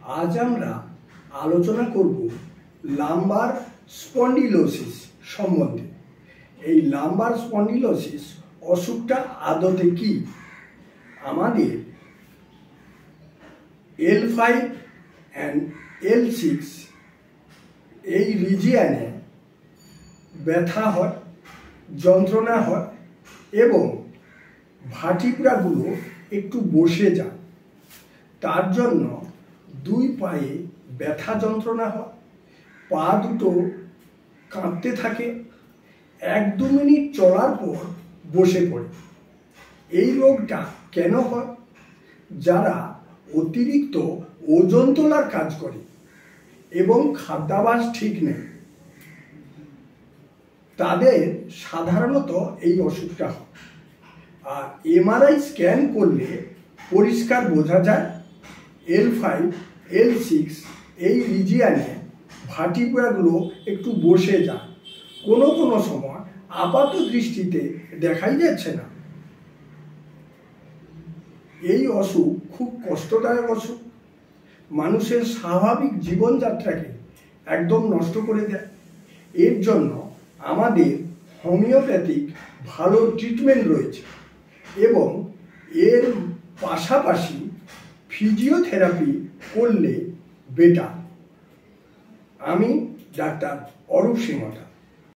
আজ আমরা আলোচনা করব লাম্বার স্পন্ডিলোসিস সম্বন্ধে। এই লাম্বার স্পন্ডিলোসিস অসুখটা আদতে কি? আমাদের L5 and L6 এই রিজিয়নে ব্যথা হয়, যন্ত্রণা হয় এবং ভার্টিব্রাগুলো একটু বসে যায়। তার জন্য দুই পায়ে ব্যথা যন্ত্রণা হয়, পা দুটো কাঁপতে থাকে, 1-2 মিনিট চলার পর বসে পড়ে। এই রোগটা কেন হয়? যারা অতিরিক্ত ওজন তোলার কাজ করে এবং খাদ্যাভ্যাস ঠিক নেই, তাদের সাধারণত এই অসুখটা হয়। আর MRI স্ক্যান করলে পরিষ্কার বোঝা যায় L5, L6 এই রিজিয়নে ভার্টিব্রাগুলো একটু বসে যায়। কোনো কোনো সময় আপাত দৃষ্টিতে দেখাই যাচ্ছে না। এই অসুখ খুব কষ্টদায়ক অসুখ, মানুষের স্বাভাবিক জীবনযাত্রাকে একদম নষ্ট করে দেয়। এর জন্য আমাদের হোমিওপ্যাথিক ভালো ট্রিটমেন্ট রয়েছে এবং এর পাশাপাশি ফিজিওথেরাপি করলে বেটার। আমি ডাক্তার অরূপ সিংহটা।